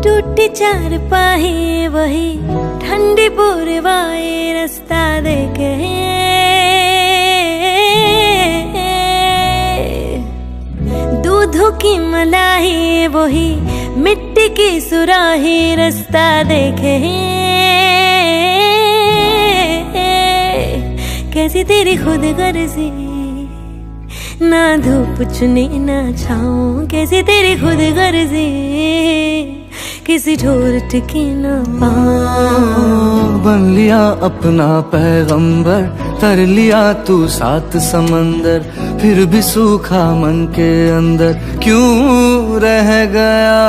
टूटी चार पाही वही ठंडी पूर्वाए रास्ता देखे, दूधों की मलाई वही मिट्टी की सुराही रास्ता देखे। कैसी तेरी खुद गर्जी, ना धूप चुनी ना छाऊं, कैसी तेरी खुद गर्जी, किसी ठोर टिकी ना पाऊं। बन लिया अपना पैगंबर, तर लिया तू सात समंदर, फिर भी सूखा मन के अंदर क्यों रह गया।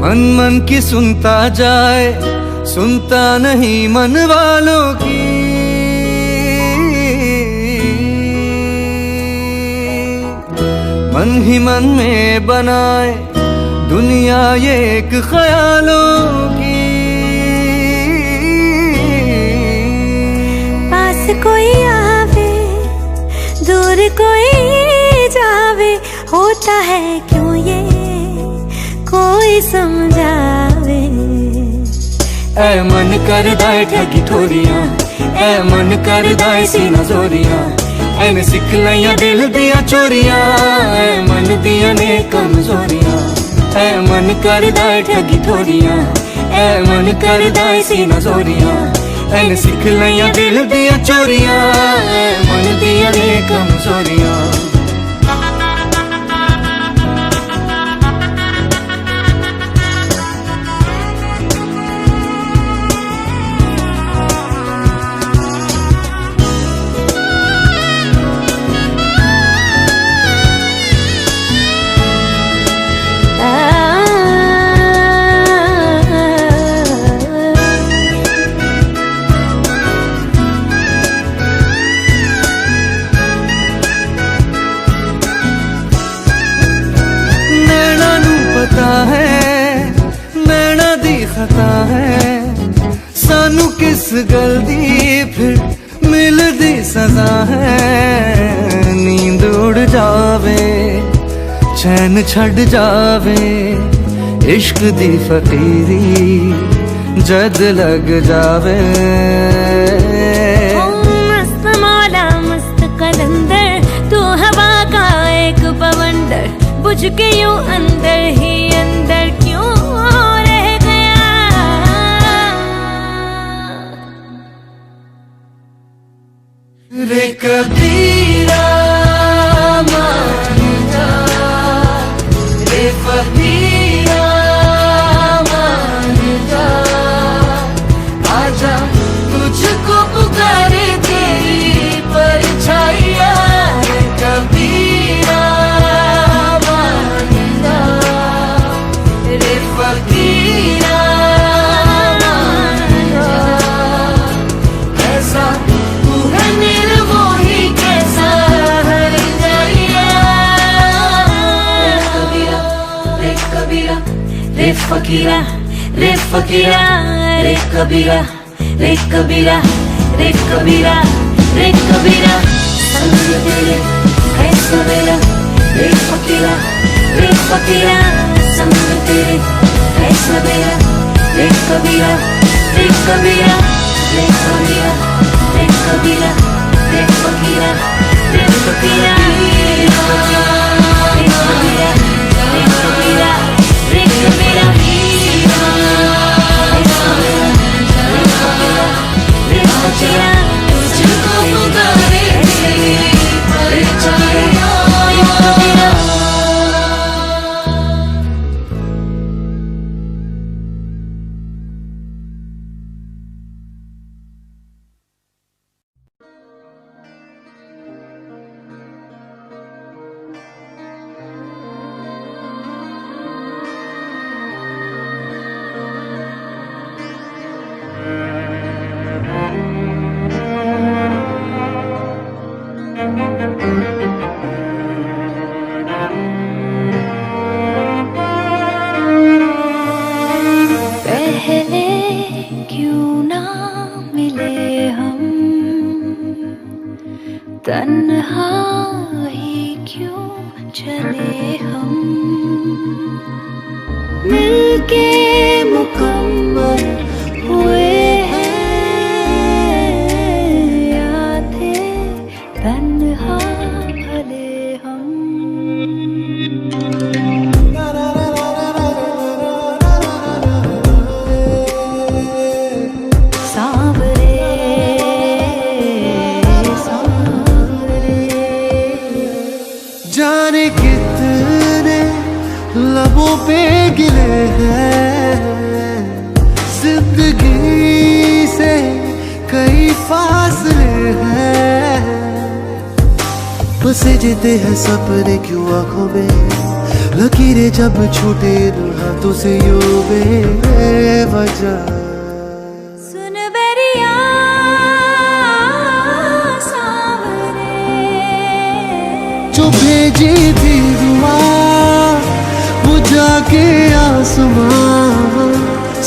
मन मन की सुनता जाए, सुनता नहीं मन वालों की। मन ही मन में बनाए दुनिया ये एक ख्यालों की। पास कोई आवे दूर कोई जावे, होता है क्यों ये कोई समझावे। ऐ मन कर दाए ठगी ठोरियां, ऐ मन कर दाए सीना जोरियां, ऐने सिख लिया दिल दिया चोरियां, ऐ मन दिया ने कमजोरियां। ऐ मन कर दाए ठगी ठोरियां, ऐ मन कर दाए सीना जोरियां, ऐने सिख लिया दिल दिया चोरियां, ऐ मन दिया ने कमजोरियां। नैना दी खता है सानू किस गल दी फिर मिलदी सजा है। नींद उड़ जावे चैन छड़ जावे, इश्क दी फकीरी जद लग जावे। मस्त मौला मस्त कलंदर, तू हवा का एक बवंडर, बुझ के यूं अंदर ही अंदर क्यों रह गया। रे कबीरा मान जा, रे फकीरा मान जा, आजा तुझको पुकारे तेरी परछाइयां। रे कबीरा फकीरा ऐसा तू है निर्मोही कैसा हर जाइया। रे कबीरा रे फकीरा रे फकीरा, रे कबीरा रे कबीरा रे कबीरा रे कबीरा। संग तेरे है सवेरा, रे फकीरा रे फकीरा, संग तेरे है सवेरा। रे कबीरा रे कबीरा रे कबीरा रे कबीरा रे फकीरा रे फकीरा, रे कबीरा रे कबीरा रे कबीरा रे कबीरा, रे सवेरा रे कबीरा रे फकीरा। तुझको पुकारे तेरी परछाइयां, रे कबीरा। हम तन्हा ही क्यों चले हम मिलके मुकम्मल हुए हैं या थे तन्हा भले हम जाने कितने लबों पे गिले हैं जिंदगी से कई फासले हैं बसे जीते हैं सपने क्यों आंखों में लकीरें जब छूटे हाथों से यूं बेवजह सुन बेरिया सांवरे जो भेजी थी दुआ वो जाके आसमां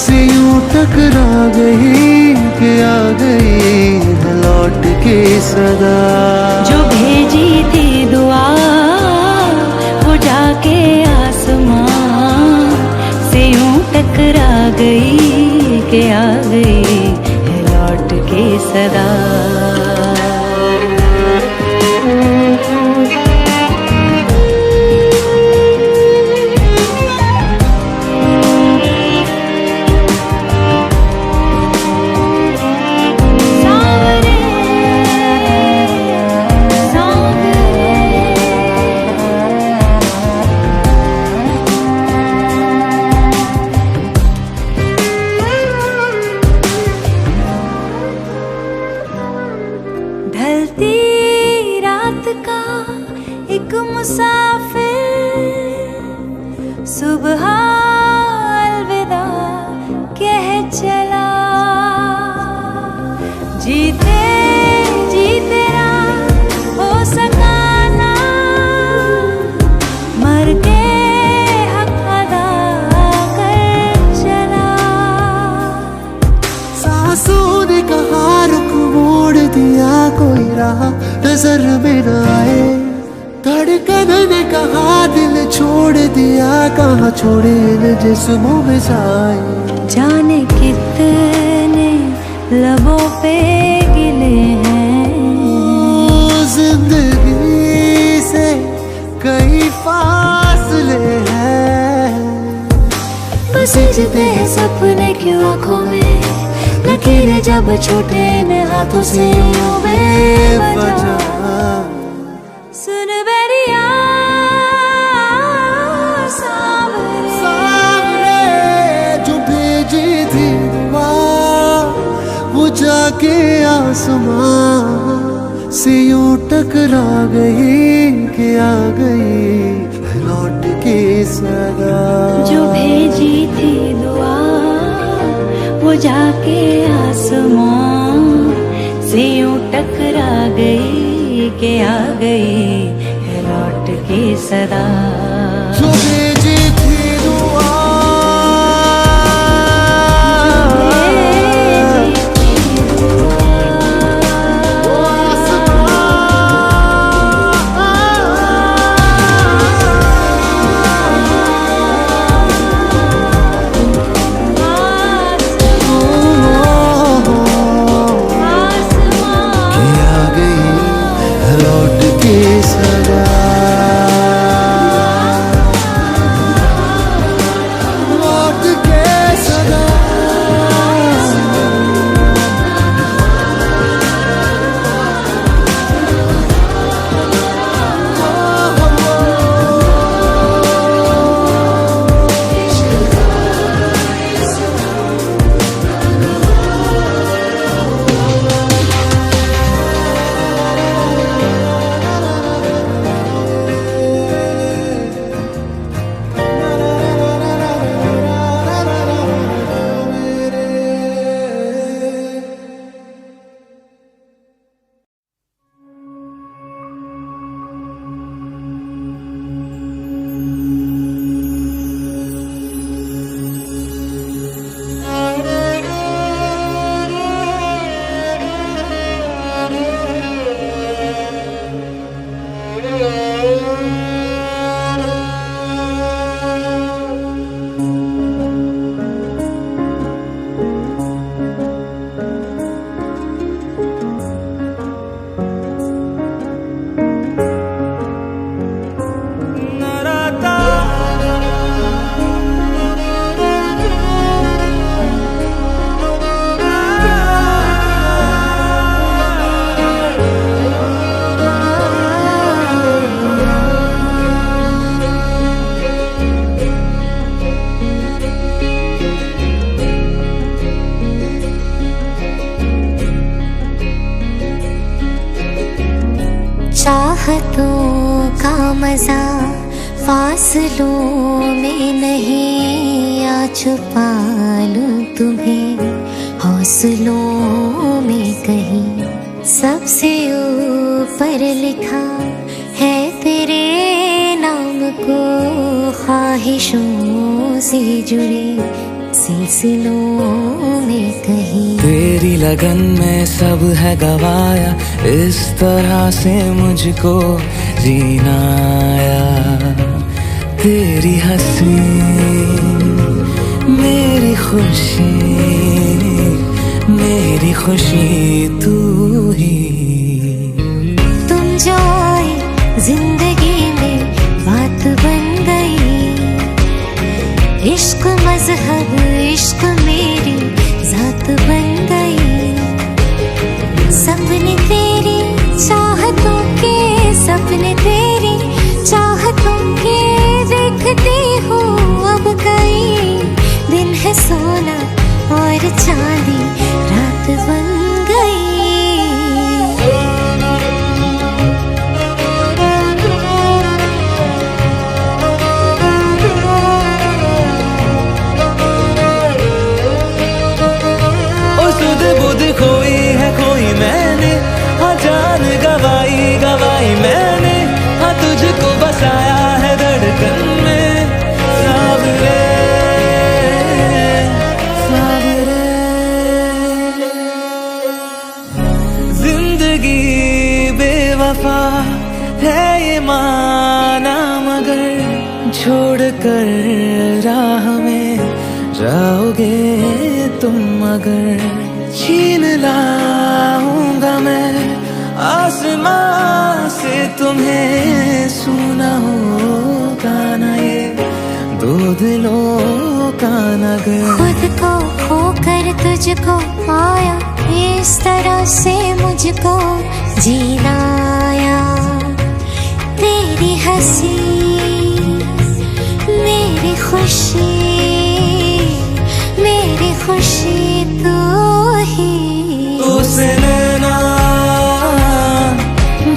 से यूं टकरा गई कि आ गई है लौट के सदा जो भेजी थी दुआ वो जाके आसमां से यूं टकरा गई कि आ गई है लौट के सदा ढलती रात का एक मुसाफिर सुबह अलविदा कह चला जीते जी तेरा हो सका ना मर के हक अदा कर चला सासों ने कहा रुख मोड़ दिया कोई राह नजर में न आए धड़कन ने कहा दिल छोड़ दिया कहाँ छोड़े न जिस्मों में साए जाने कितने लबों पे गिले हैं जिंदगी से कई फासले हैं बस जीते हैं सपने क्यों आंखों में लकीरें जब छूटे न हाथों से यूं बेवजह सुन बेरिया सामने जो भेजी थी दुआ वो जाके आसमां से यूं टकरा गई कि आ गई लौट के सदा जो भेजी थी दुआ वो जाके आसमां से यूं टकरा गई कि आ गई है लौट के सदा जो भेजी थी दुआ वो लौट के सदा चाहतों का मजा फासलों में नहीं, आ छुपा लूं तुम्हें हौसलों में कहीं। सबसे ऊपर लिखा है तेरे नाम को, ख्वाहिशों से जुड़े सिलसिलों में कहीं। तेरी लगन में सब है गवाया, इस तरह से मुझको जीना आया। तेरी हंसी मेरी खुशी तू ही। तुम जो आए जिंदगी में बात बन गई, इश्क मजहब इश्क मेरी जात बन गई। सपने तेरी चाहतों के, सपने तेरी चाहतों के देखती हूँ अब कई। दिन है सोना और चांदी रात बन गई। बुध खोई है खोई मैंने, हाँ जान गवाई मैंने, हाँ तुझको बसाया है धड़कन में। सावरे जिंदगी बेवफा है ये माना, मगर छोड़ कर राह में जाओगे तुम अगर। छीन लाऊंगा मैं आसमां से तुम्हें, सुना होगा ना ये दो दिलों का नगर। खुद को खोकर तुझको पाया, इस तरह से मुझको जीना आया। तेरी हंसी मेरी खुशी तू ही। तुझसे नैना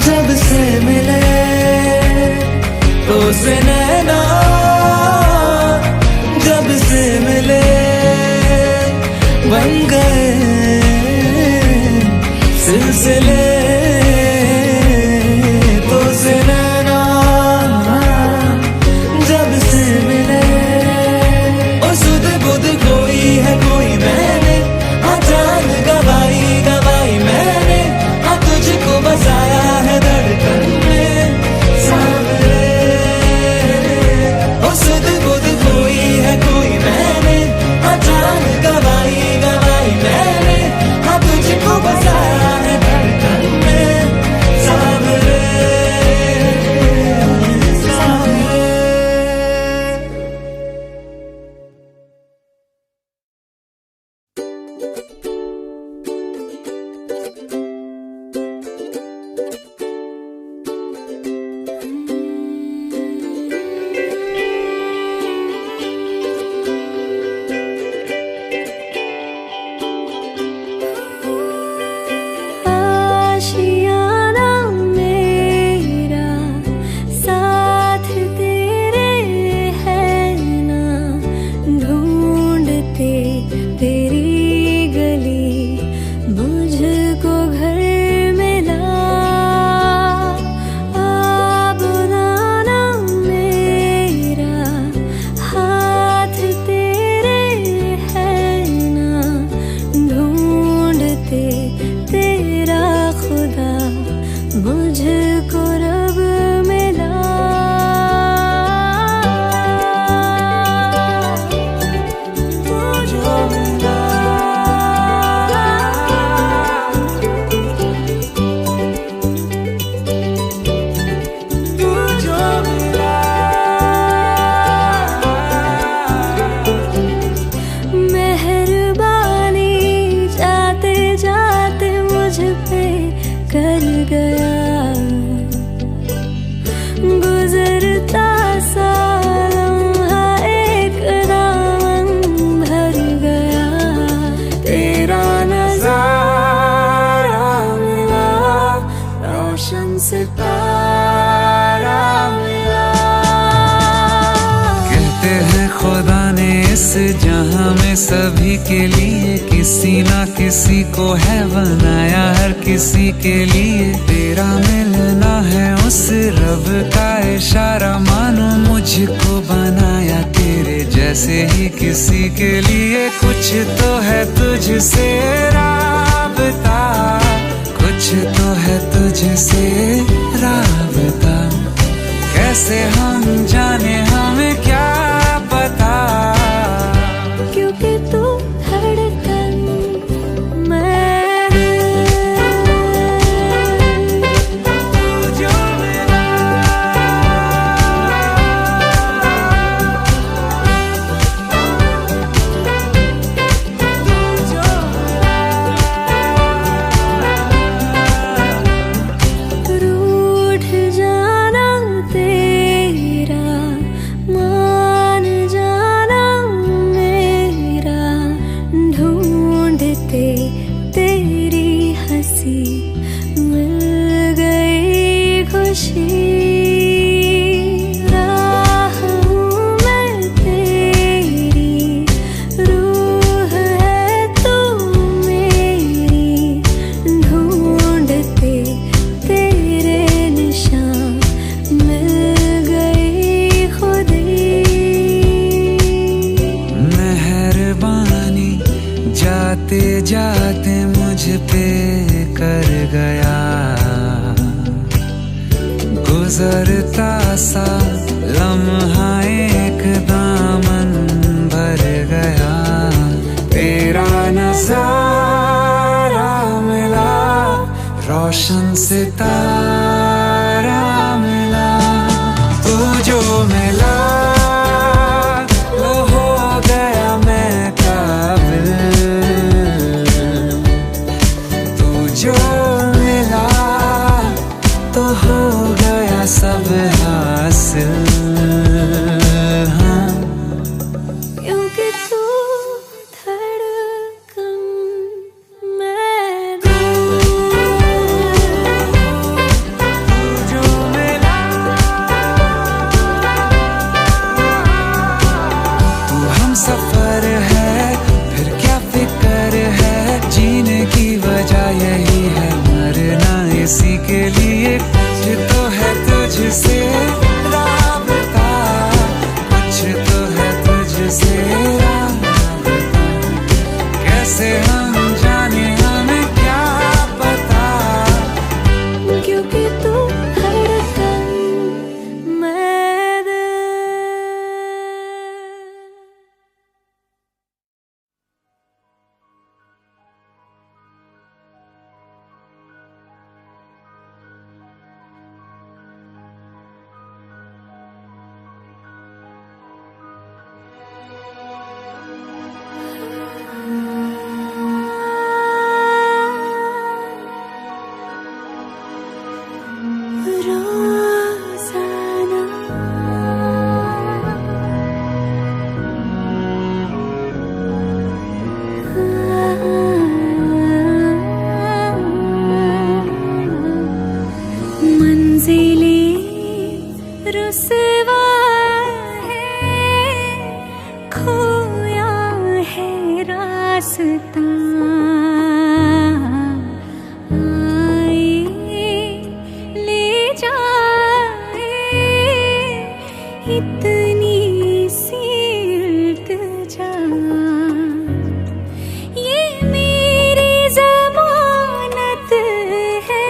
जब से मिले, तुझसे नैना जब से मिले, बन गए सिलसिले। तुझसे नैना जब से मिले, और सुध बुध कोई है कोई मैंने, हाँ जान गवाई मैंने, हाँ तुझको बसाया है धड़कन में। सावरे और सुध बुध कोई है कोई मैंने, हाँ जान गवाई मैंने, हाँ तुझको बसाया है धड़कन इस जहां में सभी के लिए किसी ना किसी को है बनाया, हर किसी के लिए तेरा मिलना है उस रब का इशारा, मानो मुझको बनाया तेरे जैसे ही किसी के लिए। कुछ तो है तुझसे राबता, कुछ तो है तुझसे राबता, कैसे हम जाने हमें क्या पता। क्योंकि तू धड़कन मैं, जो मिला रूठ जाना तेरा, मान जाना मेरा, ढूंढते तेरी हंसी मिल गई खुशी। राह हूँ मैं तेरी, रूह है तू मेरी, ढूंढते तेरे निशान मिल गई खुदी। मेहरबानी जाते जाते मुझ पे कर गया, गुजरता सा लम्हा एक दामन भर गया, तेरा नजारा मिला, रोशन सितारा मिला, तू जो मिला वो हो गया मैं काबिल, तू जो मिला तो हो गया सब हासिल। हाँ क्योंकि तू धड़कन मैं दिल, जो मिला तू हम सफर है, फिर क्या फिक्र है, जीने की वजह यही है, मरना इसी के लिए। कुछ तो है तुझसे राबता, कुछ तो है तुझसे राबता, कैसे हम जाने हमें क्या पता। क्योंकि तू धड़कन मैं दिल। रोज़ाना मंजिलें रुसवा है, खोया है रास्ता, इतनी सी इल्तिजा, ये मेरी ज़मानत है,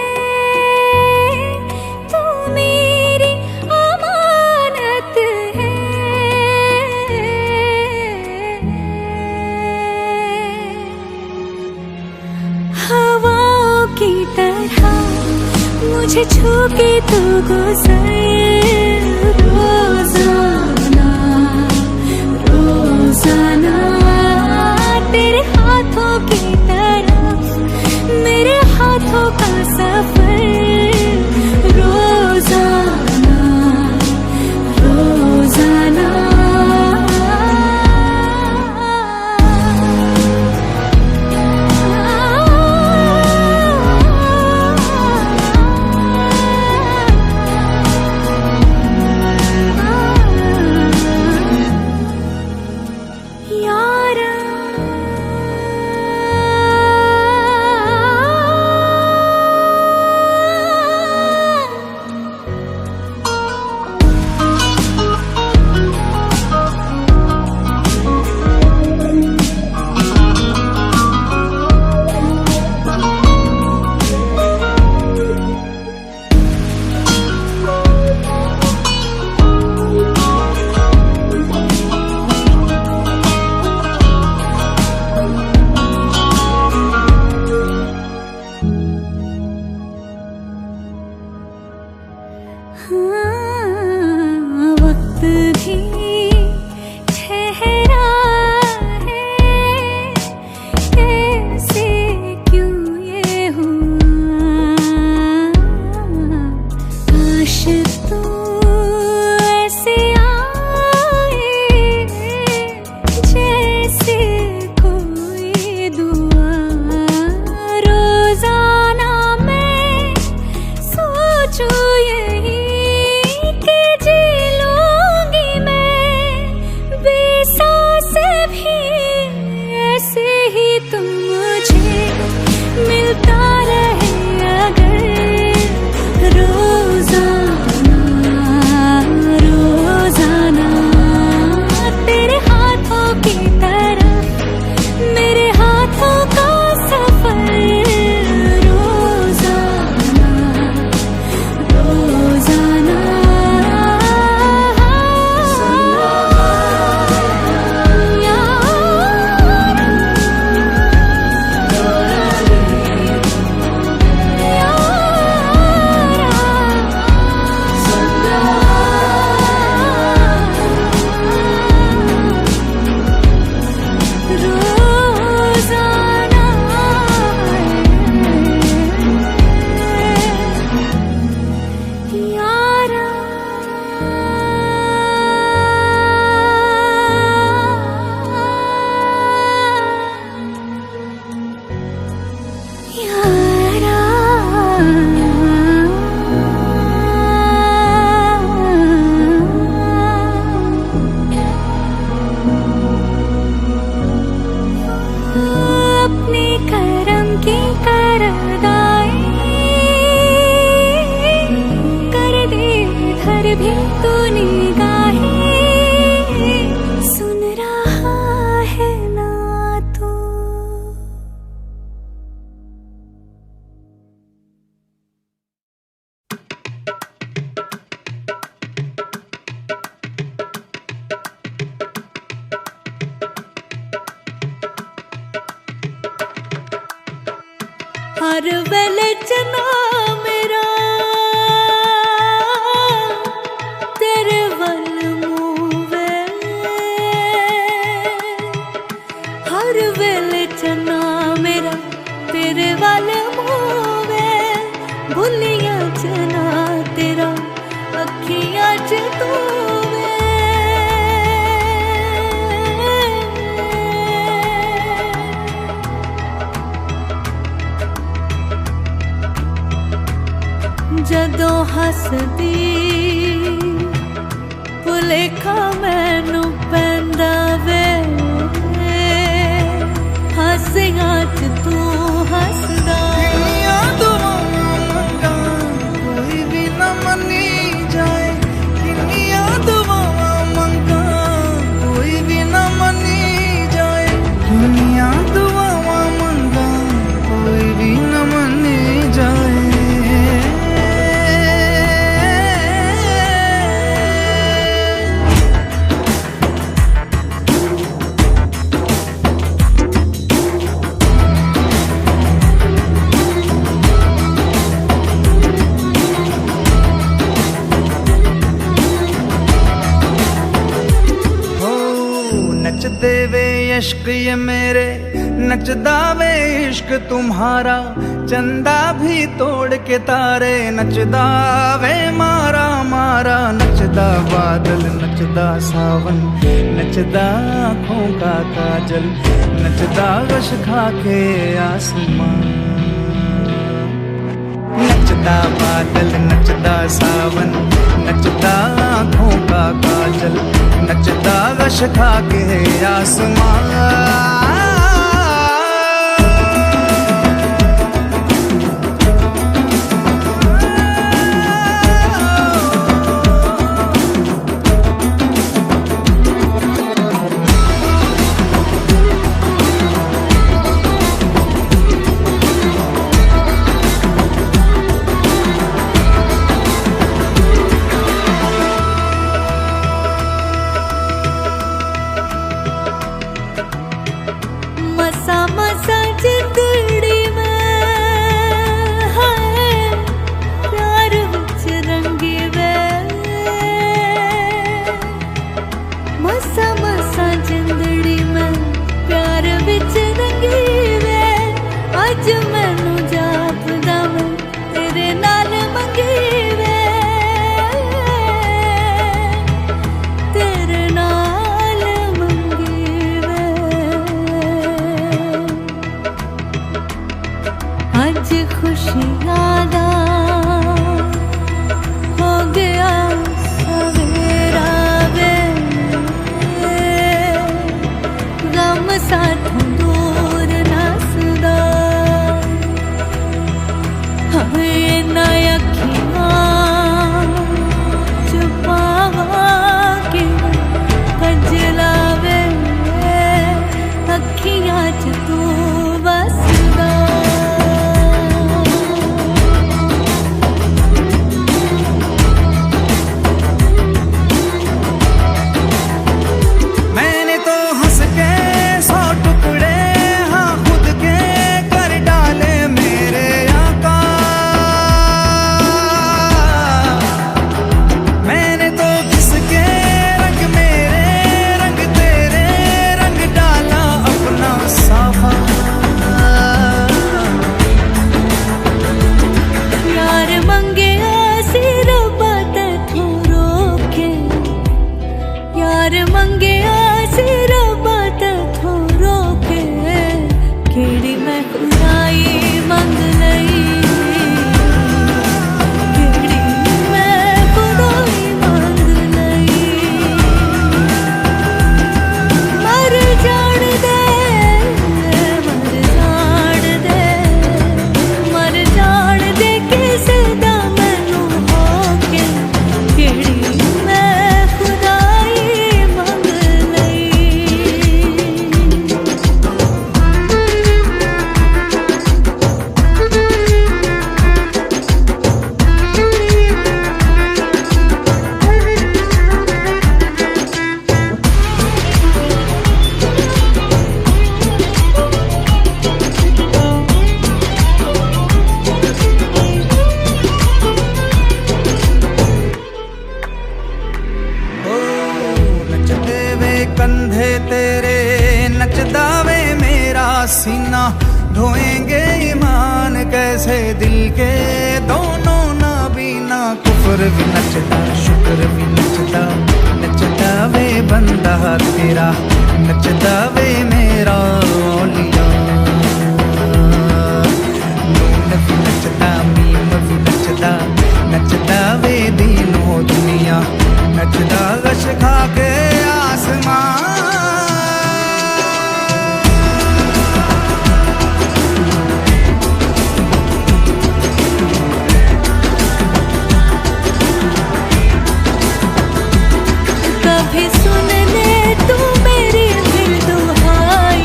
तू मेरी अमानत है। हवाओं की तरह मुझे छू के तू गुजर, रोज़ाना रोज़ाना तेरे हाथों की तरफ मेरे हाथों का सफर, रोज़ाना रोज़ाना। भी तू निगाहें सुन रहा है ना तू। हर वेले चना मेरा तेरे वल मूवे, हर वेले चना मेरा तेरे वल मूवे, भुलियां चना तेरा अखियां च तूवे। जदों हसदी भुलेखा मैनू पैंदा वे, हसियां च तू हसदा। किन्नियां दुआवां मंगा कोई भी ना मन्नी जाए, किन्नियां दुआवां मंगा कोई भी ना मन्नी जाए, किन्नियां दुआवां मंगा कोई भी ना मन्नी जाए। नचदे वे इश्क ये मेरे, नचदा वे इश्क तुम्हारा, चंदा भी तोड़ के तारे नचदा वे मारा मारा। नचदा बादल नचदा सावन, नचदा आँखों का काजल, नचदा रश खा के आसमान। नचदा बादल नचदा सावन, नचदा आँखों का काजल, नचदा रश खा के आसमान। शुक्र भी नचदा, शुक्र भी नचदा, नचदा वे बंदा तेरा, नचदा वे मेरा औलिया। नून भी नचदा, मीम भी नचदा, नचदा वे दीनों दुनिया, नचदा गश खा के आसमान। कभी सुन ले तू मेरी दिल दुहाई,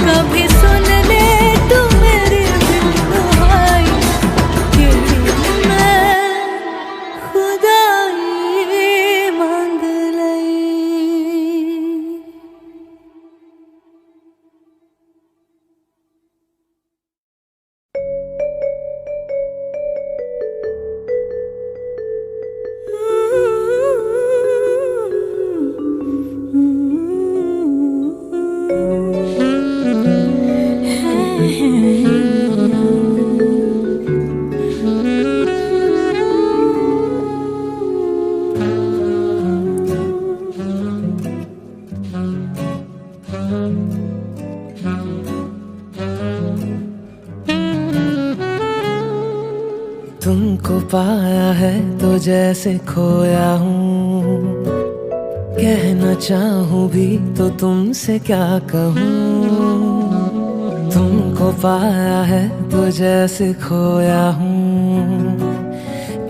कभी सुन ले तू मेरी दिल दुहाई, तेरी मैं खुदाई मांग लई। तुमको पाया है तो जैसे खोया हूँ, कहना चाहूँ भी तो तुमसे क्या कहूँ। तुमको पाया है तो जैसे खोया हूँ,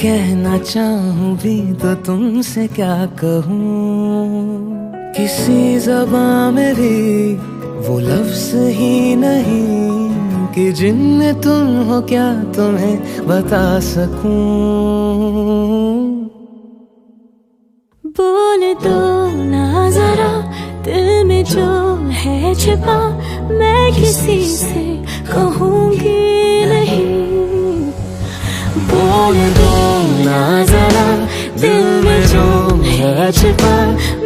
कहना चाहूँ भी तो तुमसे क्या कहूँ। किसी ज़बान में भी वो लफ्ज़ ही नहीं कि जिनमें तुम हो क्या तुम्हें बता सकूं। बोल दो ना जरा दिल में जो है छिपा, मैं किसी से कहूँगी नहीं। बोल दो ना जरा दिल में जो है छिपा,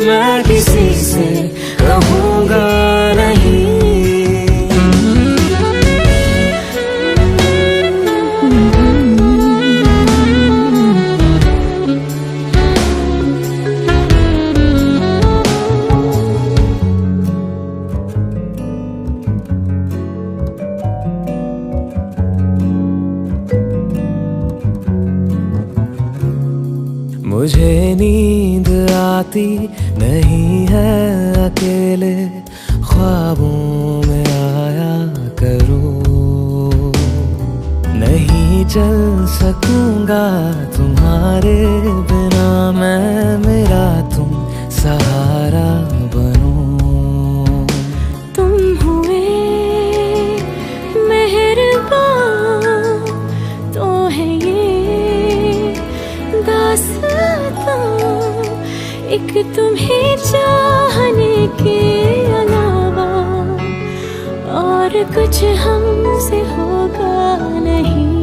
मैं किसी से कहूँगा नहीं। मुझे नींद आती नहीं है अकेले, ख्वाबों में आया करो। नहीं चल सकूंगा तुम्हारे बिना मैं, मेरा तुम सहारा बनो। तुम हुए मेहरबान तो है ये दास्तां, एक तुम्हें चाहने के अलावा और कुछ हमसे होगा नहीं।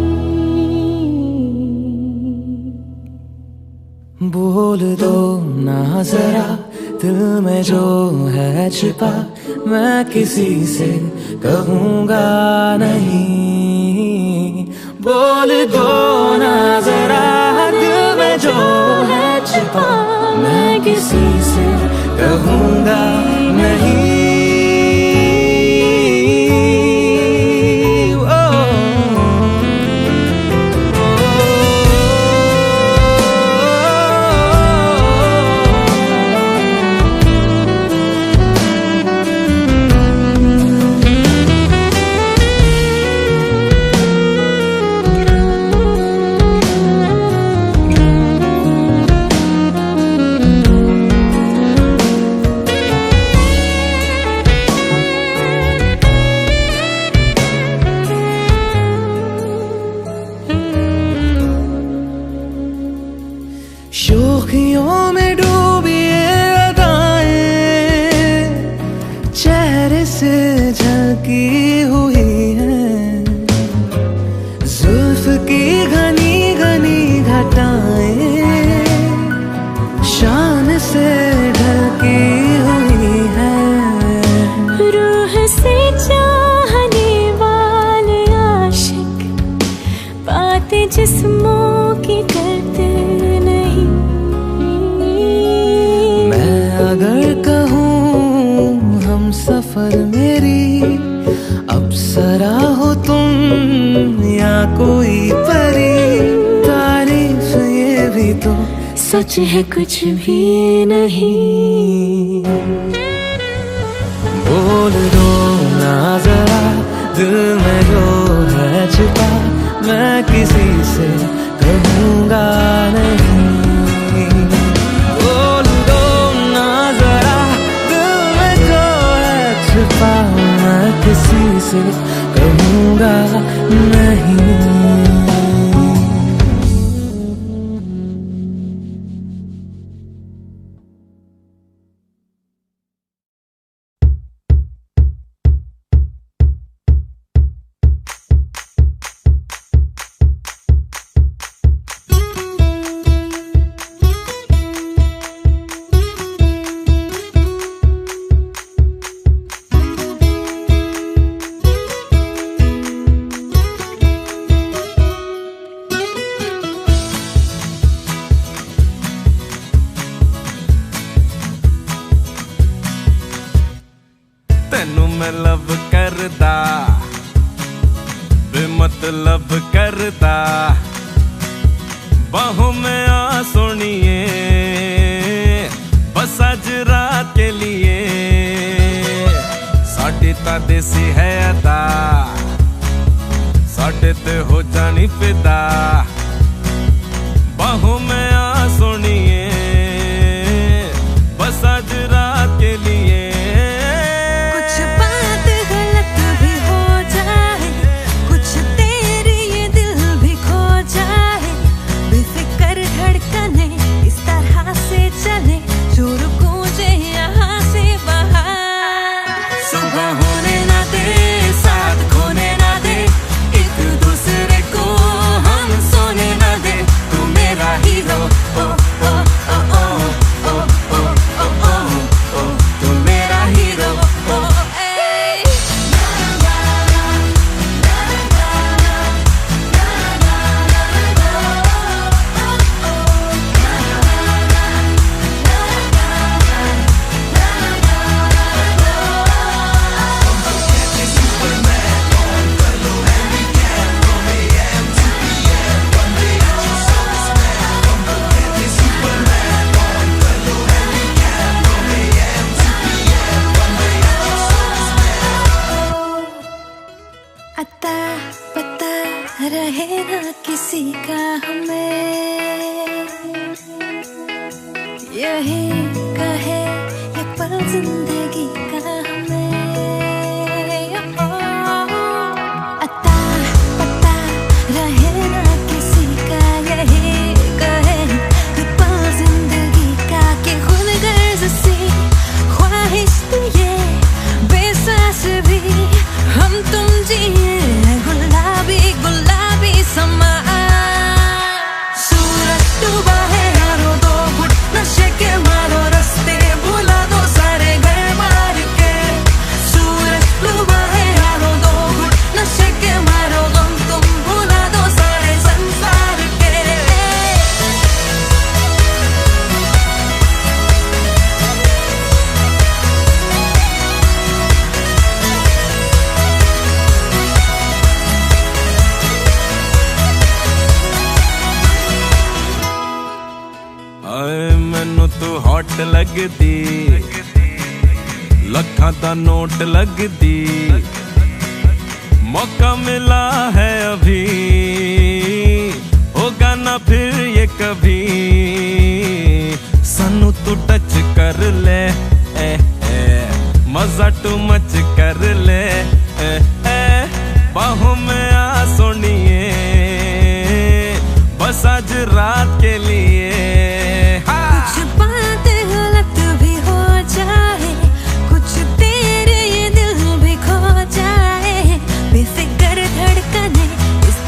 बोल दो ना जरा दिल में जो है छिपा, मैं किसी से कहूँगा नहीं। बोल दो ना जरा दिल में जो है छिपा, मैं किसी से कहूँगा नहीं। जिस्मों की करते नहीं। मैं अगर कहूँ हम सफर मेरी अप्सरा हो तुम या कोई परी, तारीफ ये भी तो सच है कुछ भी नहीं। बोल दो ना जरा दिल में जो है छुपा, मैं किसी से कहूँगा नहीं। बोल दो ना जरा दिल में जो है छुपा, मैं किसी से कहूँगा नहीं। तेनू मैं लव करदा बेमतलब करदा, बाहों में आ सोनिए बस आज रात के लिए। साडी ता देसी है अदा, साडे ते हो जानी फिदा, बाहों में आ सोनिए बस आज रात के लिए। अता पता रहे ना किसी का हमें, यही कहे ये पल जिंदगी का हमें। अता पता रहे ना किसी का, यही कहे ये पल जिंदगी का, कि खुद गर्ज सी ख्वाहिश तो ये बेसास भी हम तुम जिए गुलाबी गुलाबी समा। सूरज डूबा है यारो, दो घुट नशे के मारो, रास्ते भुला दो सारे घर मार के। सूरज डूबा है यारो, दो घुट नशे के मारो, गम तुम भुला दो सारे संसार के। आए मैनू तू हॉट लगदी, लखां दा नोट लगदी, मौका मिला है अभी होगा ना फिर ये कभी। सानू तू टच कर ले मजा टू मच कर ले, बाहों में आ सोनिए बस आज रात के लिए। कुछ बात गलत भी हो जाए, कुछ तेरे ये दिल भी खो जाए, बेफिक्र धड़कने इस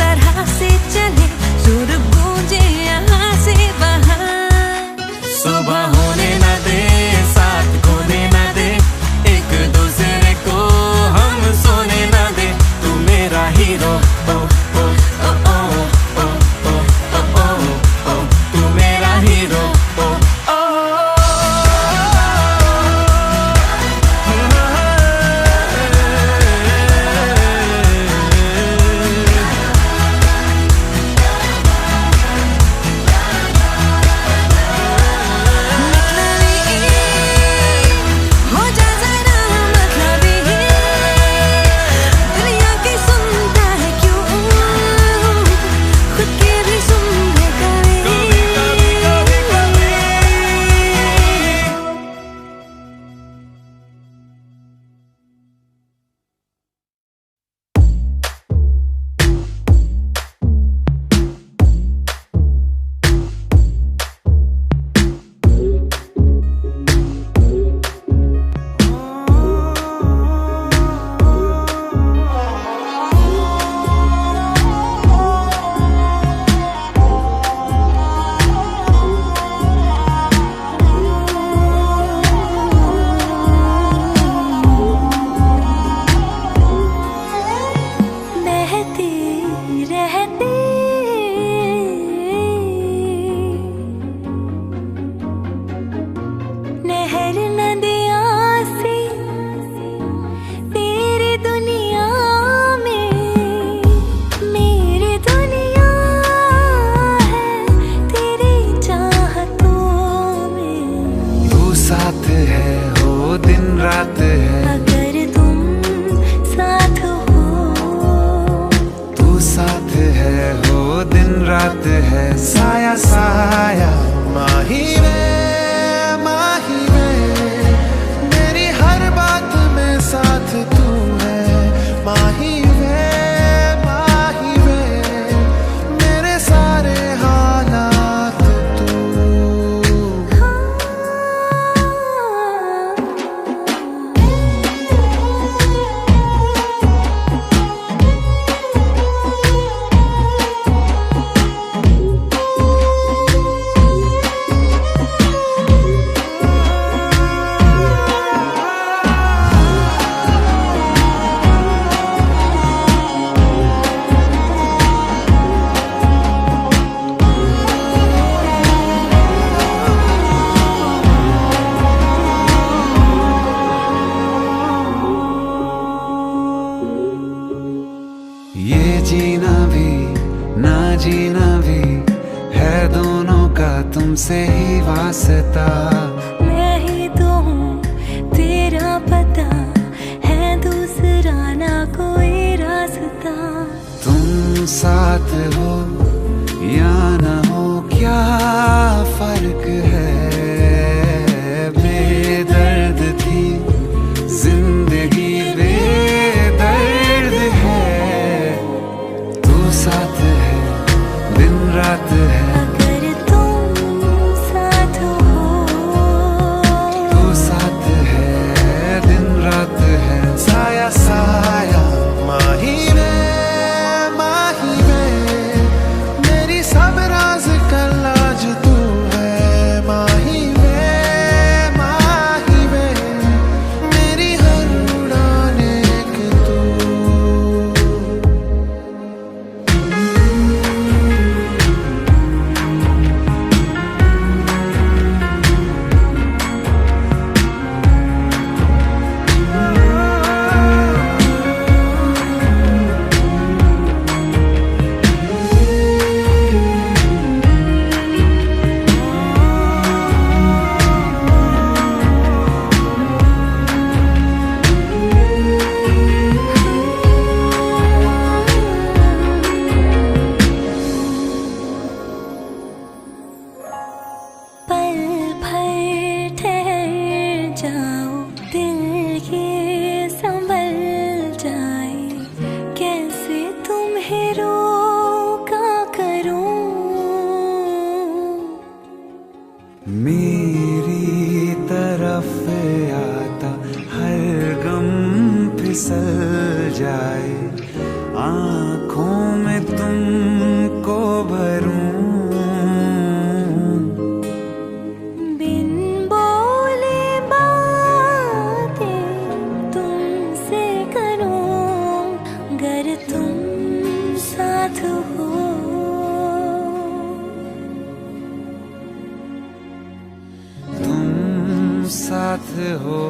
रहते नहर नदियाँ से तेरी दुनिया में मेरी दुनिया है तेरी चाहतों में। तू साथ है हो दिन रात है, अगर तुम साथ हो तू साथ है हो दिन रात है। साया साया माही वे मेरी हर बात में साथ तू है। माही वे मेरे सारे हालात तू। ये जीना भी ना जीना भी है दोनों का तुमसे ही वास्ता। मैं ही तो हूँ तेरा पता है दूसरा ना कोई रास्ता। तुम साथ हो या न हो क्या फर्क है। बेदर्द थी जिंदगी बेदर्द है। तू साथ है दिन रात है, अगर तुम साथ हो तू साथ है दिन रात है। साया साया माही वे मेरी सब राज का लाज तू है। माही वे मेरी हर उड़ान एक तू। पल भर ठहर जाओ दिल ये संभल जाए। कैसे तुम्हें रोका करूं मेरी तरफ आता हर गम फिसल जाए। आँखों में तुमको भरूं, बिन बोले बातें तुमसे करूं। अगर तुम साथ हो तुम साथ हो।